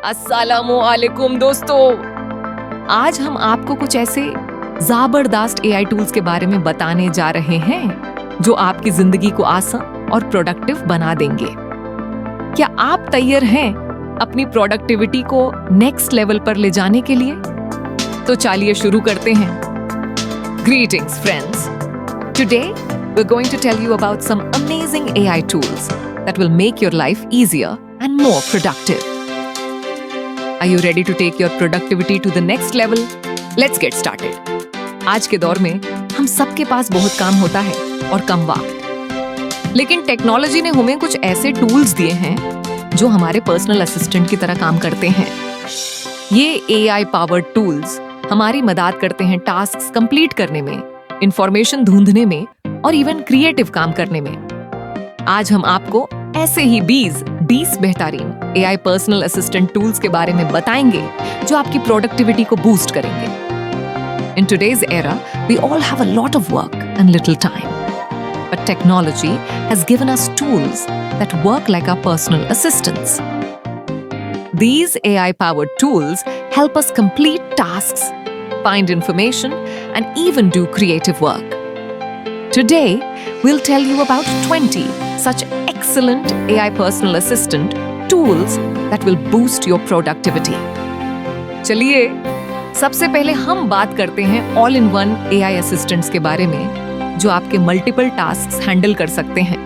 अस्सलामुअलैकुम दोस्तों, आज हम आपको कुछ ऐसे जबरदस्त एआई टूल्स के बारे में बताने जा रहे हैं जो आपकी जिंदगी को आसान और प्रोडक्टिव बना देंगे। क्या आप तैयार हैं अपनी प्रोडक्टिविटी को नेक्स्ट लेवल पर ले जाने के लिए? तो चलिए शुरू करते हैं। Greetings friends. Today we're going to tell you about some amazing AI tools that will make your life easier and more productive. Are you ready to take your productivity to the next level? Let's get started. आज के दौर में हम सबके पास बहुत काम होता है और कम वक्त, लेकिन टेक्नोलॉजी ने हमें कुछ ऐसे टूल्स दिए हैं जो हमारे पर्सनल असिस्टेंट की तरह काम करते हैं। ये AI पावर्ड टूल्स हमारी मदद करते हैं टास्क्स कंप्लीट करने में, इंफॉर्मेशन ढूंढने में और इवन क्रिएटिव काम करने में। आज हम आपको ऐसे ही 20 बेहतरीन AI पर्सनल असिस्टेंट टूल्स के बारे में बताएंगे जो आपकी प्रोडक्टिविटी को बूस्ट करेंगे। In today's era, we all have a lot of work and little time. But technology has given us tools that work like our personal assistants. These AI-powered tools help us complete tasks, find information, and even do creative work. Today, we'll tell you about 20 such excellent AI personal assistant tools that will boost your productivity. चलिए, सबसे पहले हम बात करते हैं all-in-one AI assistants के बारे में जो आपके multiple tasks handle कर सकते हैं।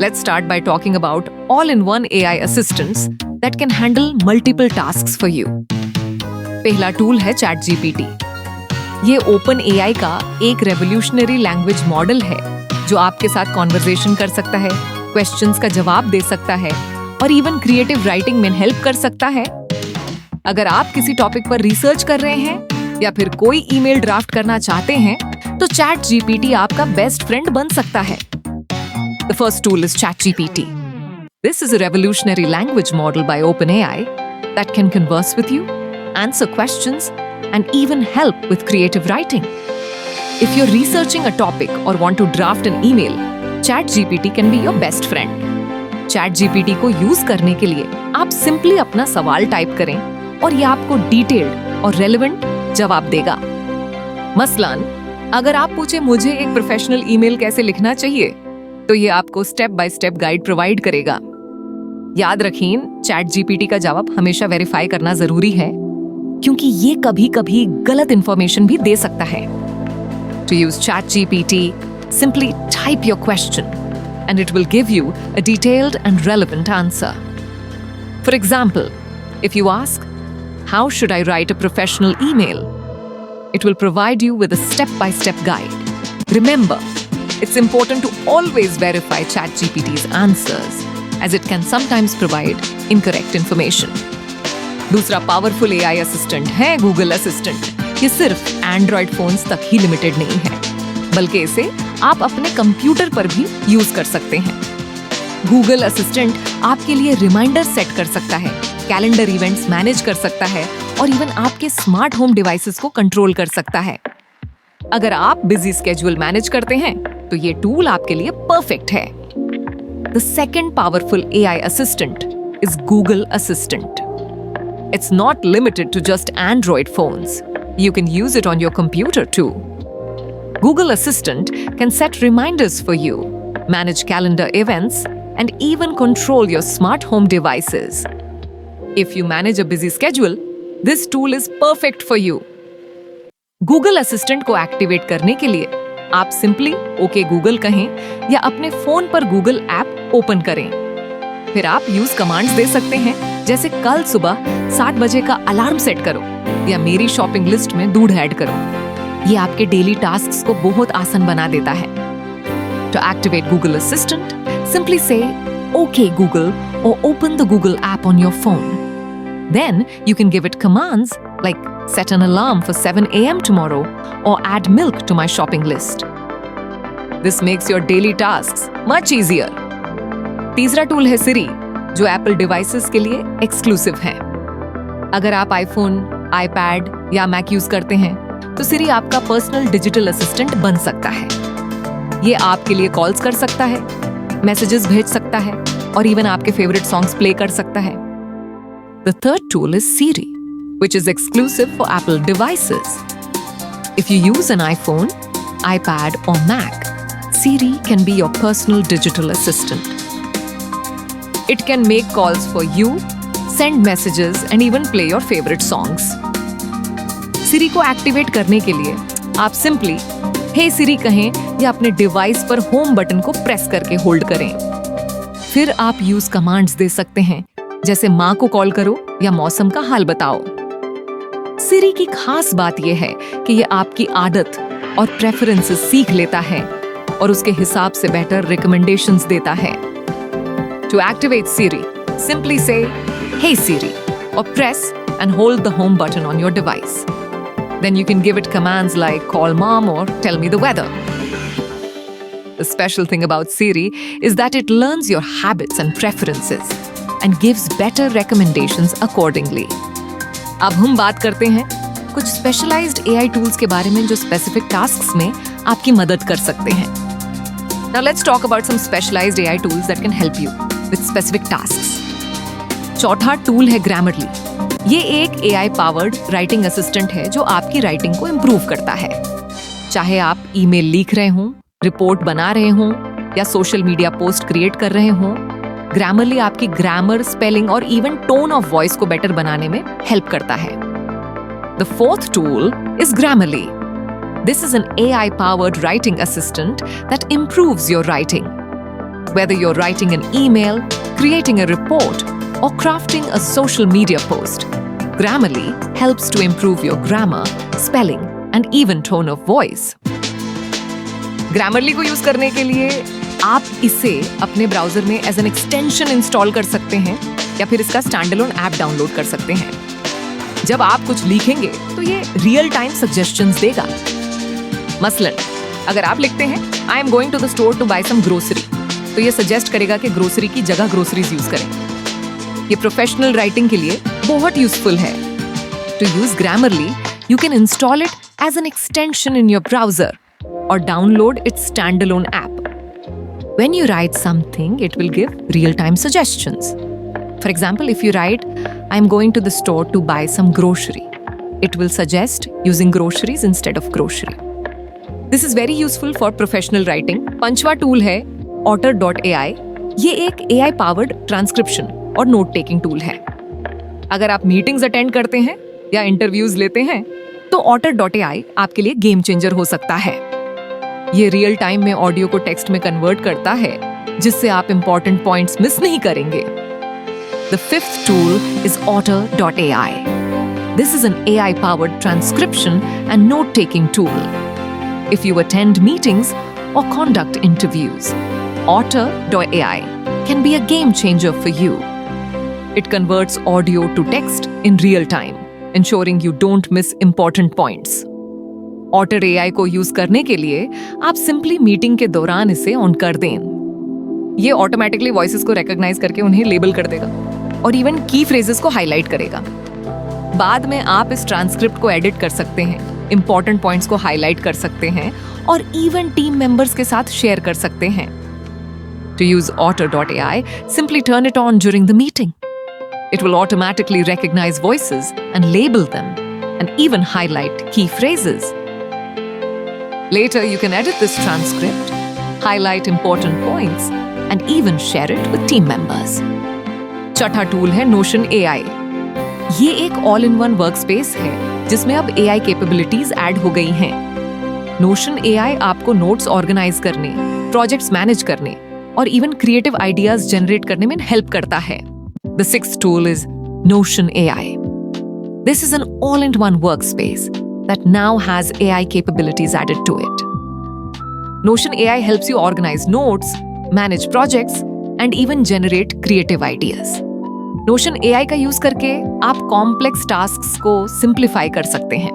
Let's start by talking about all-in-one AI assistants that can handle multiple tasks for you. पहला टूल है ChatGPT। ये OpenAI का एक रेवोल्यूशनरी लैंग्वेज मॉडल है जो आपके साथ कॉन्वर्सेशन कर सकता है, क्वेश्चंस का जवाब दे सकता है और इवन क्रिएटिव राइटिंग में हेल्प कर सकता है। अगर आप किसी टॉपिक पर रिसर्च कर रहे हैं या फिर कोई ईमेल ड्राफ्ट करना चाहते हैं तो ChatGPT आपका बेस्ट फ्रेंड बन सकता है। The first tool is ChatGPT. This is a revolutionary language model by OpenAI that can converse with you, answer questions, and even help with creative writing. If you're researching a topic or want to draft an email, ChatGPT can be your best friend. ChatGPT को use करने के लिए आप simply अपना सवाल type करें और ये आपको डिटेल्ड और रेलेवेंट जवाब देगा। मसलन, अगर आप पूछे मुझे एक प्रोफेशनल ईमेल कैसे लिखना चाहिए, तो ये आपको step by step guide provide करेगा। याद रखिए, ChatGPT का जवाब हमेशा वेरीफाई करना जरूरी है क्योंकि ये कभी-कभी गलत इंफॉर्मेशन भी दे सकता है। To use ChatGPT, simply type your question and it will give you a detailed and relevant answer. For example, if you ask, "How should I write a professional email?" it will provide you with a step-by-step guide. Remember, it's important to always verify ChatGPT's answers as it can sometimes provide incorrect information. दूसरा powerful AI assistant है Google assistant. ये सिर्फ Android phones तक ही limited नहीं है, बल्कि इसे आप अपने कंप्यूटर पर भी यूज कर सकते हैं। गूगल असिस्टेंट आपके लिए रिमाइंडर सेट कर सकता है, कैलेंडर इवेंट्स मैनेज कर सकता है और इवन आपके स्मार्ट होम डिवाइसेस को कंट्रोल कर सकता है। अगर आप बिजी स्केड्यूल मैनेज करते हैं तो ये टूल आपके लिए परफेक्ट है। The second powerful AI assistant is Google Assistant. It's not limited to just Android phones. You can use it on your computer too. Google Assistant can set reminders for you, manage calendar events, and even control your smart home devices. If you manage a busy schedule, this tool is perfect for you. Google Assistant को activate करने के लिए आप simply okay Google कहें या अपने phone पर Google app open करें। फिर आप यूज कमांड्स दे सकते हैं जैसे कल सुबह 7 बजे का अलार्म सेट करो या मेरी शॉपिंग लिस्ट में दूध ऐड करो। ये आपके डेली टास्क्स को बहुत आसान बना देता है। To activate Google Assistant, simply say "Okay Google" or open the Google app on your phone. Then you can give it commands like set an alarm for 7 a.m. tomorrow or add milk to my shopping list. This makes your daily tasks much easier. तीसरा tool है Siri, जो Apple devices के लिए exclusive है। अगर आप iPhone, iPad या Mac use करते हैं तो Siri आपका पर्सनल डिजिटल असिस्टेंट बन सकता है। ये आपके लिए कॉल्स कर सकता है, मैसेजेस भेज सकता है और इवन आपके फेवरेट सॉन्ग्स प्ले कर सकता है। The third tool is Siri, which is exclusive for Apple devices. If you use an iPhone, iPad or Mac, Siri can be your personal digital assistant. It can make calls for you, send messages and even play your favorite songs. Siri को activate करने के लिए आप simply हे Siri कहें या अपने device पर home button को प्रेस करके होल्ड करें। फिर आप यूज कमांड्स दे सकते हैं, जैसे माँ को कॉल करो या मौसम का हाल बताओ। Siri की खास बात यह है कि यह आपकी आदत और प्रेफरेंसेस सीख लेता है और उसके हिसाब से बेटर रिकमेंडेशंस देता है। To activate Siri, simply say, "Hey Siri," or press and hold the home button on your device. Then you can give it commands like call mom or tell me the weather. The special thing about Siri is that it learns your habits and preferences and gives better recommendations accordingly. अब हम बात करते हैं कुछ specialised AI tools के बारे में जो स्पेसिफिक टास्क्स में आपकी मदद कर सकते हैं। Now let's talk about some specialized AI tools that can help you with specific tasks. चौथा टूल है Grammarly. ये एक AI powered राइटिंग असिस्टेंट है जो आपकी राइटिंग को इम्प्रूव करता है। चाहे आप ईमेल लिख रहे हों, रिपोर्ट बना रहे हों या सोशल मीडिया पोस्ट क्रिएट कर रहे हों, Grammarly आपकी ग्रामर, स्पेलिंग और इवन टोन ऑफ वॉइस को बेटर बनाने में हेल्प करता है। The fourth tool is Grammarly. This is an AI-powered writing assistant that improves your writing. Whether you're writing an email, creating a report, or crafting a social media post, Grammarly helps to improve your grammar, spelling, and even tone of voice. Grammarly को use करने के लिए आप इसे अपने browser में as an extension install कर सकते हैं या फिर इसका स्टैंडअलोन ऐप डाउनलोड कर सकते हैं। जब आप कुछ लिखेंगे तो ये रियल टाइम सजेशंस देगा। मसलन अगर आप लिखते हैं I am going to the store to buy some grocery, तो ये सजेस्ट करेगा कि ग्रोसरी की जगह ग्रोसरीज यूज करें। ये प्रोफेशनल राइटिंग के लिए बहुत यूजफुल है। To use Grammarly, you can install it as an extension in your browser or download its standalone app. When you write something, it will give real-time suggestions. For example, if you write, I'm going to the store to buy some grocery, it will suggest using groceries instead of grocery. This is very useful for professional writing. पंचवा tool है Otter.ai. ये एक AI powered transcription और note taking tool है। अगर आप meetings attend करते हैं या इंटरव्यूज लेते हैं तो Otter.ai आपके लिए गेम चेंजर हो सकता है। ये रियल टाइम में ऑडियो को टेक्स्ट में कन्वर्ट करता है, जिससे आप इंपॉर्टेंट पॉइंट्स मिस नहीं करेंगे। The fifth tool is Otter.ai. This is an AI-powered transcription and note-taking tool. If you attend meetings or conduct interviews, Otter.ai can be a game changer for you. It converts audio to text in real time, ensuring you don't miss important points. Otter.ai को use करने के लिए आप simply meeting के दौरान इसे on कर दें। ये ऑटोमेटिकली वॉइसेस को रिकॉग्नाइज करके उन्हें लेबल कर देगा और इवन की फ्रेजेस को हाईलाइट करेगा। बाद में आप इस ट्रांसक्रिप्ट को एडिट कर सकते हैं, इंपॉर्टेंट पॉइंट्स को हाईलाइट कर सकते हैं और इवन टीम मेंबर्स के साथ शेयर कर सकते हैं। To use Otter.ai, simply turn it on during the meeting. It will automatically recognize voices and label them, and even highlight key phrases. Later, you can edit this transcript, highlight important points, and even share it with team members. छठा tool है Notion AI. ये एक all-in-one workspace है जिसमें अब AI capabilities add हो गई हैं। Notion AI आपको नोट्स ऑर्गेनाइज करने, प्रोजेक्ट्स मैनेज करने और इवन क्रिएटिव आइडियाज जनरेट करने में हेल्प करता है। The sixth tool is Notion AI. This is an all-in-one workspace that now has AI capabilities added to it. Notion AI helps you organize notes, manage projects, and even generate creative ideas. Notion AI का use करके आप complex tasks को simplify कर सकते हैं।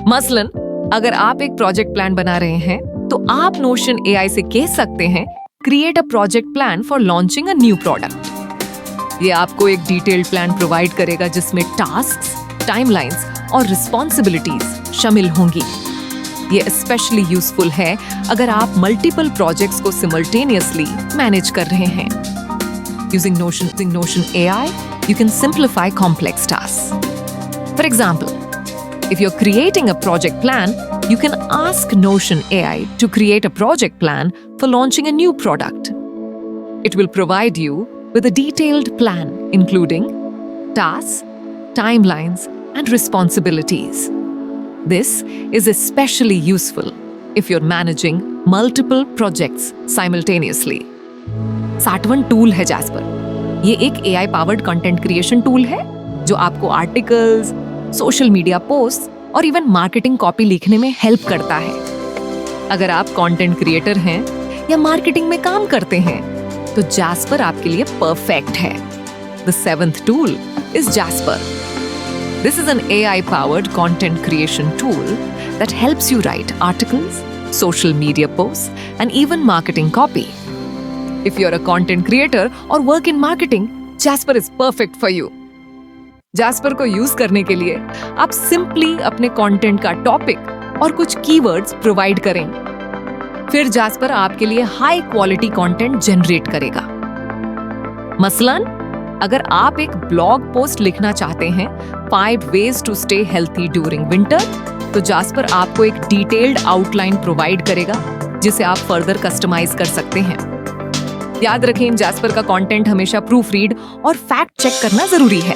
मसलन अगर आप एक प्रोजेक्ट प्लान बना रहे हैं तो आप Notion AI से कह सकते हैं create a project plan for launching a new product. ये आपको एक डिटेल्ड प्लान प्रोवाइड करेगा जिसमें टास्क्स, टाइमलाइंस और रिस्पॉन्सिबिलिटीज शामिल होंगी। ये स्पेशली यूजफुल है अगर आप मल्टीपल प्रोजेक्ट्स को सिमल्टेनियसली मैनेज कर रहे हैं। Using Notion AI, you can simplify complex tasks. For example, if you're creating a project plan, you can ask Notion AI to create a project plan for launching a new product. It will provide you with a detailed plan, including tasks, timelines, and responsibilities. This is especially useful if you're managing multiple projects simultaneously. 60वां tool है Jasper. ये एक AI powered content creation tool है जो आपको articles, social media post और even marketing copy लिखने में हेल्प करता है। अगर आप कंटेंट क्रिएटर हैं या मार्केटिंग में काम करते हैं तो जैस्पर आपके लिए परफेक्ट है। The 7th tool is Jasper. This is an AI-powered content creation tool that helps you write articles, social media posts, and even marketing copy. If you're a content creator or work in marketing, Jasper is perfect for you. Jasper को use करने के लिए आप simply अपने content का topic और कुछ keywords provide करें। फिर Jasper आपके लिए हाई क्वालिटी कंटेंट जनरेट करेगा। मसलन, अगर आप एक ब्लॉग पोस्ट लिखना चाहते हैं 5 ways to stay healthy during winter, तो Jasper आपको एक डिटेल्ड आउटलाइन प्रोवाइड करेगा जिसे आप फर्दर कस्टमाइज कर सकते हैं। याद रखें, Jasper का कंटेंट हमेशा प्रूफ रीड और फैक्ट चेक करना जरूरी है।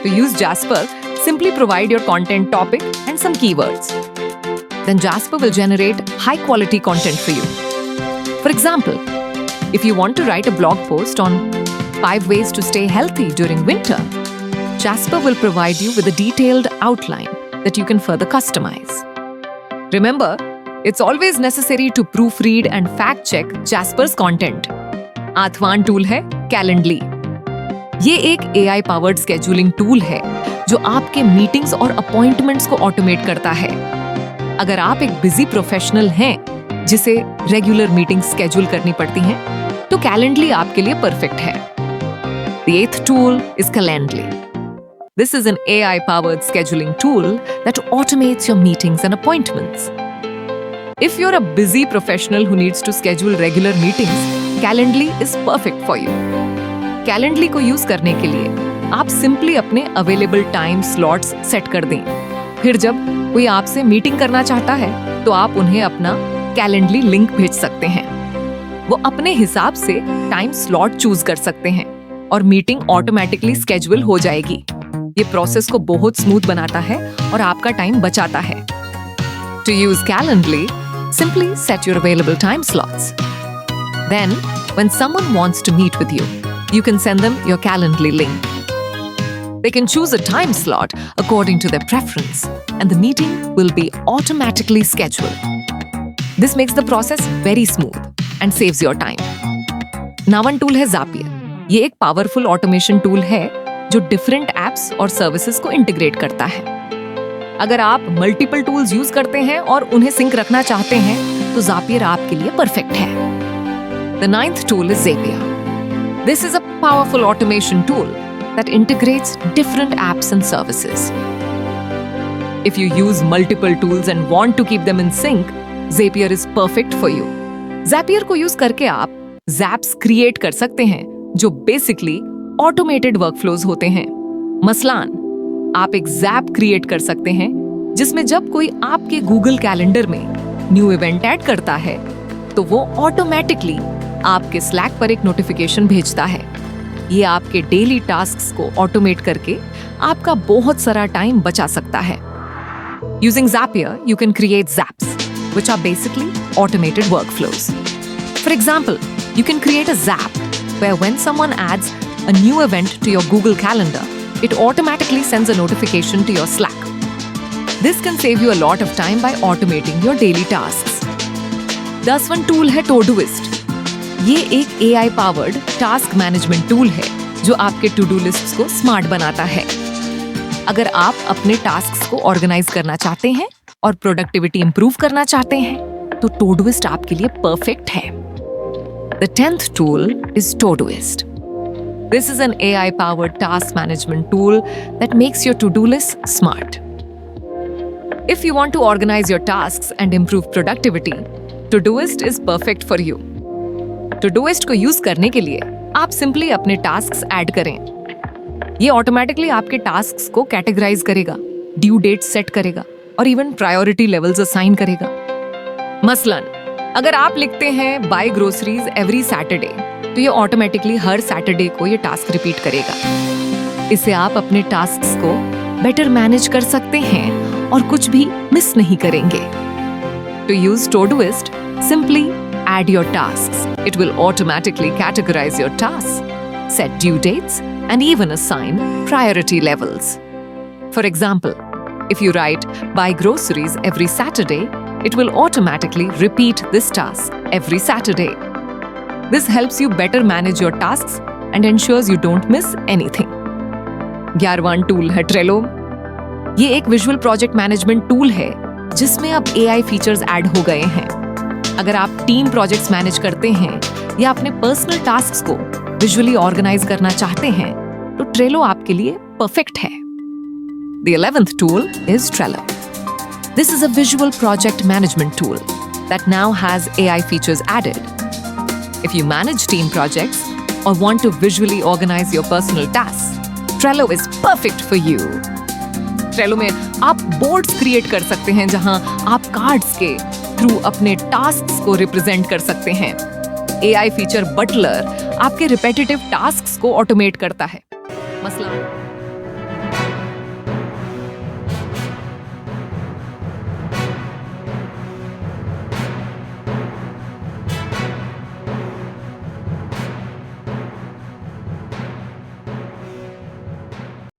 To use Jasper, simply provide your content topic and some keywords. Then Jasper will generate high-quality content for you. For example, if you want to write a blog post on 5 ways to stay healthy during winter, Jasper will provide you with a detailed outline that you can further customize. Remember, it's always necessary to proofread and fact-check Jasper's content. 8वां tool है Calendly. ये एक AI powered scheduling tool है जो आपके meetings और appointments को automate करता है। अगर आप एक बिजी प्रोफेशनल हैं जिसे रेगुलर मीटिंग्स स्केड्यूल करनी पड़ती हैं, तो Calendly आपके लिए परफेक्ट है। The 8th tool is Calendly. This is an AI-powered scheduling tool that automates your meetings and appointments. If you're a busy professional who needs to schedule regular meetings, Calendly is perfect for you. Calendly को use करने के लिए आप simply अपने available time slots set कर दें। फिर जब कोई आपसे मीटिंग करना चाहता है तो आप उन्हें अपना Calendly लिंक भेज सकते हैं। वो अपने हिसाब से टाइम स्लॉट चूज कर सकते हैं और मीटिंग ऑटोमेटिकली स्केड्यूल हो जाएगी। ये प्रोसेस को बहुत स्मूथ बनाता है और आपका टाइम बचाता है। To use Calendly, simply set your available time slots. Then, when someone wants to meet with you, you can send them your Calendly link. They can choose a time slot according to their preference, and the meeting will be automatically scheduled. This makes the process very smooth and saves your time. 9वां tool है Zapier. ये एक powerful automation tool है जो different apps और services को integrate करता है। अगर आप मल्टीपल टूल्स यूज करते हैं और उन्हें सिंक रखना चाहते हैं, तो Zapier आपके लिए परफेक्ट है। The 9th tool is Zapier. This is a powerful automation tool that integrates different apps and services. If you use multiple tools and want to keep them in sync, Zapier is perfect for you. Zapier को use करके आप Zaps create कर सकते हैं जो basically automated workflows होते हैं। मसलान, आप एक Zap क्रिएट कर सकते हैं जिसमें जब कोई आपके Google कैलेंडर में न्यू इवेंट ऐड करता है तो वो ऑटोमेटिकली आपके Slack पर एक नोटिफिकेशन भेजता है। ये आपके डेली टास्क्स को ऑटोमेट करके आपका बहुत सारा टाइम बचा सकता है। Using Zapier, you can create Zaps, which are basically automated workflows. For example, you can create a Zap where when someone adds a new event to your Google Calendar, it automatically sends a notification to your Slack. This can save you a lot of time by automating your daily tasks. 10वां tool है Todoist. ये एक AI powered task management tool है जो आपके to do lists को smart बनाता है। अगर आप अपने टास्क्स को ऑर्गेनाइज करना चाहते हैं और प्रोडक्टिविटी इंप्रूव करना चाहते हैं, तो Todoist आपके लिए परफेक्ट है। The 10th tool is Todoist. This is an AI-powered task management tool that makes your to-do list smart. If you want to organize your tasks and improve productivity, Todoist is perfect for you. Todoist को use करने के लिए आप simply अपने tasks add करें। ये automatically आपके tasks को कैटेगराइज करेगा, ड्यू डेट सेट करेगा और इवन प्रायोरिटी लेवल्स असाइन करेगा। मसलन अगर आप लिखते हैं बाय ग्रोसरीज एवरी सैटरडे, तो ये ऑटोमेटिकली हर सैटरडे को ये टास्क रिपीट करेगा। इससे आप अपने टास्क्स को बेटर मैनेज कर सकते हैं और कुछ भी मिस नहीं करेंगे। To use Todoist, simply add your tasks. It will automatically categorize your tasks, set due dates, and even assign priority levels. For example, if you write buy groceries every Saturday, it will automatically repeat this task every Saturday. This helps you better manage your tasks and ensures you don't miss anything. 11वां tool है Trello. ये एक visual project management tool है जिसमें अब AI features add हो गए हैं। अगर आप टीम प्रोजेक्ट्स मैनेज करते हैं या अपने पर्सनल टास्क्स को विजुअली ऑर्गेनाइज करना चाहते हैं, तो Trello आपके लिए परफेक्ट है। The 11th tool is Trello. This is a visual project management tool that now has AI features added. If you manage team projects or want to visually organize your personal tasks, Trello is perfect for you. Trello में आप boards create कर सकते हैं जहां आप cards के through अपने tasks को रिप्रेजेंट कर सकते हैं। AI फीचर बटलर आपके रिपीटेटिव टास्क्स को ऑटोमेट करता है। मसलन